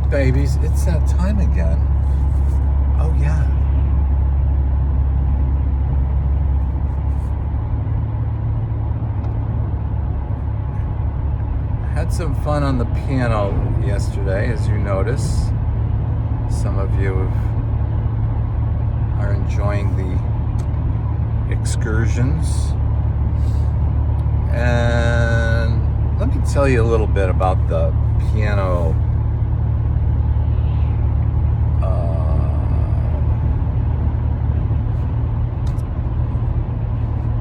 babies, it's that time again. Oh yeah. Had some fun on the piano yesterday, as you notice. Some of you are enjoying the excursions. And let me tell you a little bit about the piano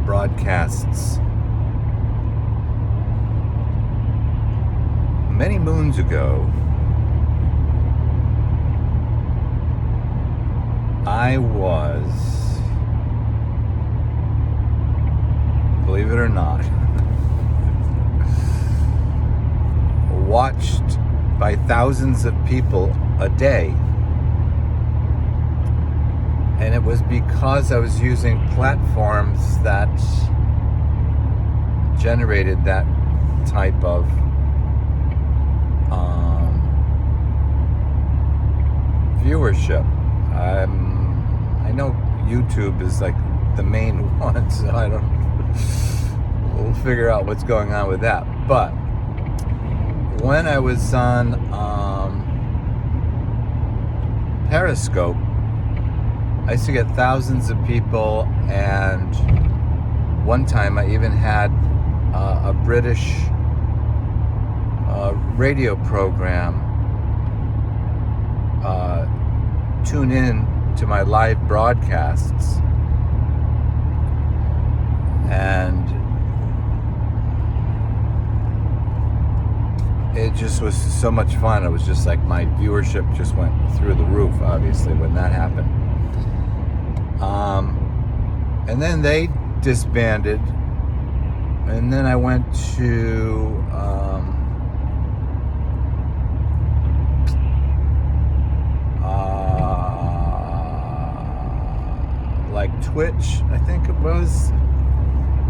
broadcasts. Many moons ago, I was, believe it or not, watched by thousands of people a day. And it was because I was using platforms that generated that type of viewership. I know YouTube is like the main one, so we'll figure out what's going on with that. But when I was on Periscope, I used to get thousands of people, and one time I even had a British radio program tune in to my live broadcasts, and it just was so much fun. It was just like my viewership just went through the roof, obviously, when that happened. And then they disbanded, and then I went to like Twitch, I think it was,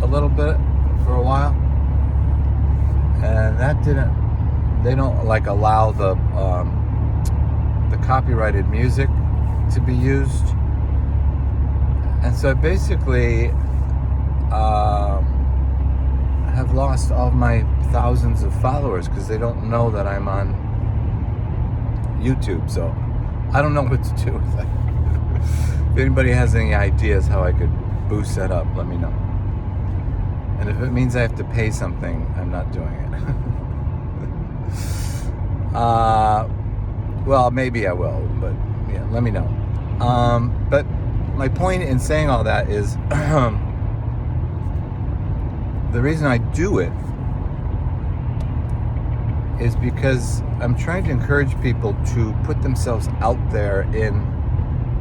a little bit for a while, and they don't like allow the copyrighted music to be used. And so I basically have lost all of my thousands of followers because they don't know that I'm on YouTube. So I don't know what to do with that. If anybody has any ideas how I could boost that up, let me know. And if it means I have to pay something, I'm not doing it. Well, maybe I will, but yeah, let me know. But my point in saying all that is the reason I do it is because I'm trying to encourage people to put themselves out there in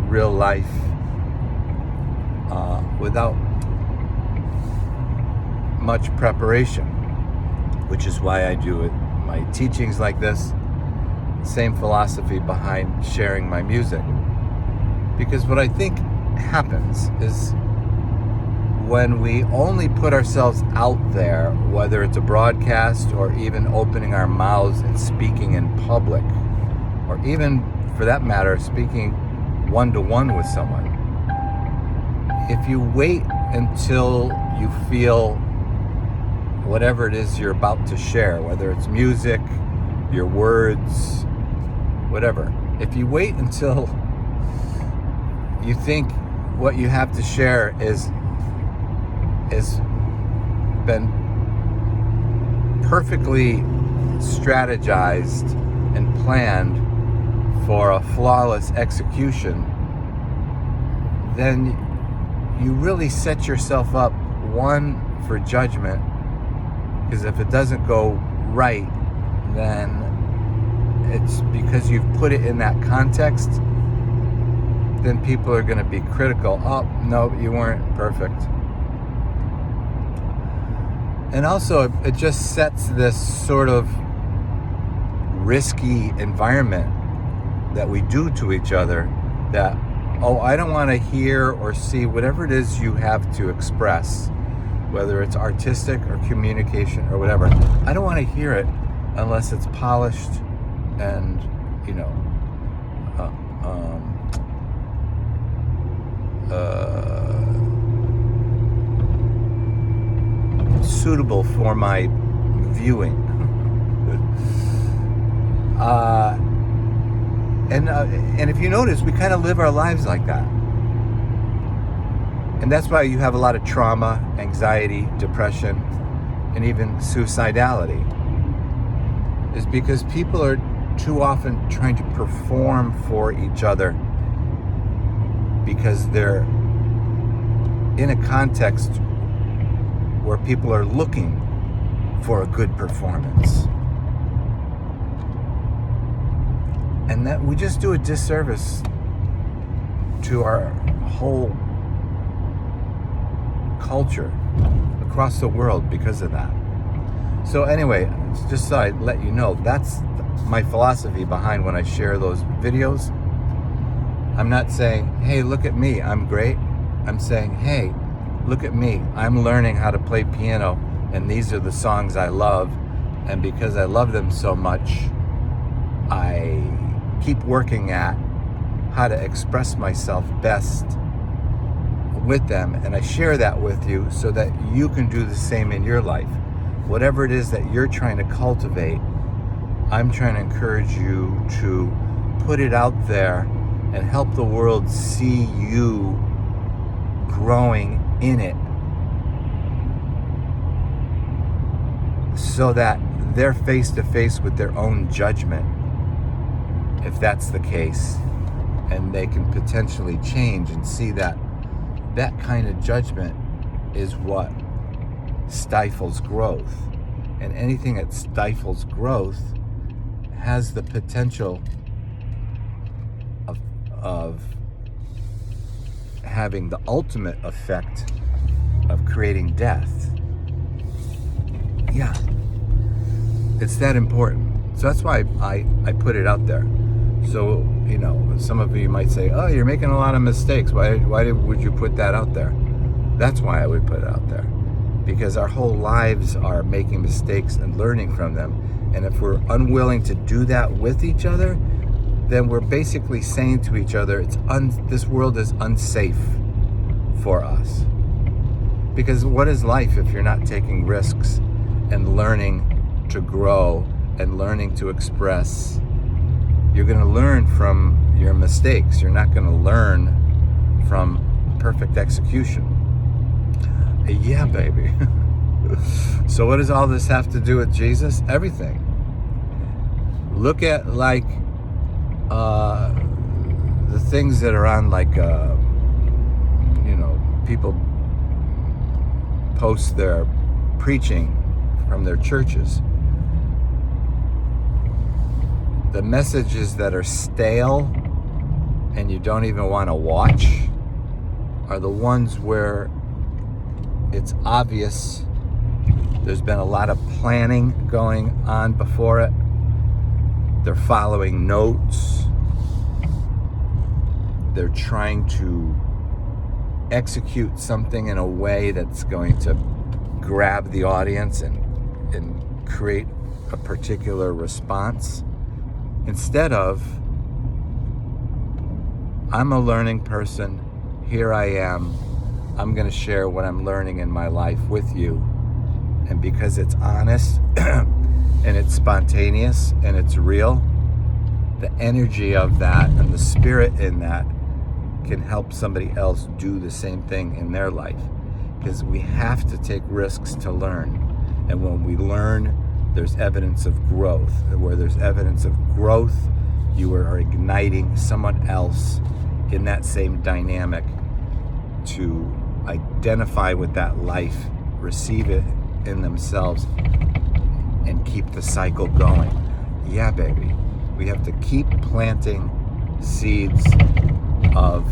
real life without much preparation, which is why I do it. My teachings like this, same philosophy behind sharing my music. Because what I think happens is when we only put ourselves out there, whether it's a broadcast or even opening our mouths and speaking in public, or even for that matter speaking one-to-one with someone, if you wait until you feel whatever it is you're about to share, whether it's music, your words, whatever, if you wait until you think what you have to share is been perfectly strategized and planned for a flawless execution, then you really set yourself up, one, for judgment, because if it doesn't go right, then it's because you've put it in that context. Then people are going to be critical. Oh, no, you weren't perfect. And also, it just sets this sort of risky environment that we do to each other that, oh, I don't want to hear or see whatever it is you have to express, whether it's artistic or communication or whatever. I don't want to hear it unless it's polished and, you know, suitable for my viewing. And if you notice, we kind of live our lives like that. And that's why you have a lot of trauma, anxiety, depression, and even suicidality. Is because people are too often trying to perform for each other because they're in a context where people are looking for a good performance. And that we just do a disservice to our whole culture across the world because of that. So anyway, just so I let you know, that's my philosophy behind when I share those videos. I'm not saying, hey, look at me, I'm great. I'm saying, hey, look at me, I'm learning how to play piano, and these are the songs I love, and because I love them so much, I keep working at how to express myself best with them, and I share that with you so that you can do the same in your life. Whatever it is that you're trying to cultivate, I'm trying to encourage you to put it out there and help the world see you growing in it, so that they're face to face with their own judgment, if that's the case, and they can potentially change and see that that kind of judgment is what stifles growth. And anything that stifles growth has the potential of having the ultimate effect of creating death. Yeah, it's that important. So that's why I put it out there. So, you know, some of you might say, oh, you're making a lot of mistakes. Why would you put that out there? That's why I would put it out there. Because our whole lives are making mistakes and learning from them. And if we're unwilling to do that with each other, then we're basically saying to each other, this world is unsafe for us. Because what is life if you're not taking risks and learning to grow and learning to express? You're going to learn from your mistakes. You're not going to learn from perfect execution. Yeah, baby. So what does all this have to do with Jesus? Everything. Look at like the things that are on like people post their preaching from their churches. The messages that are stale and you don't even want to watch are the ones where it's obvious there's been a lot of planning going on before it. They're following notes. They're trying to execute something in a way that's going to grab the audience and create a particular response. Instead of, I'm a learning person, here I am, I'm going to share what I'm learning in my life with you. And because it's honest and it's spontaneous and it's real, the energy of that and the spirit in that can help somebody else do the same thing in their life. Because we have to take risks to learn. And when we learn, there's evidence of growth. And where there's evidence of growth, you are igniting someone else in that same dynamic to identify with that life, receive it in themselves, and keep the cycle going. Yeah, baby. We have to keep planting seeds of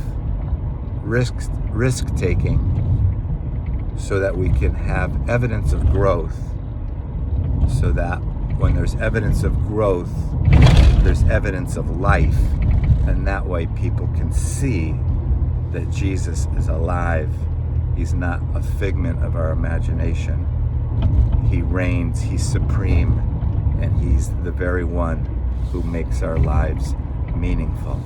risk taking so that we can have evidence of growth, so that when there's evidence of growth, there's evidence of life, and that way people can see that Jesus is alive. He's not a figment of our imagination. He reigns, he's supreme, and he's the very one who makes our lives meaningful.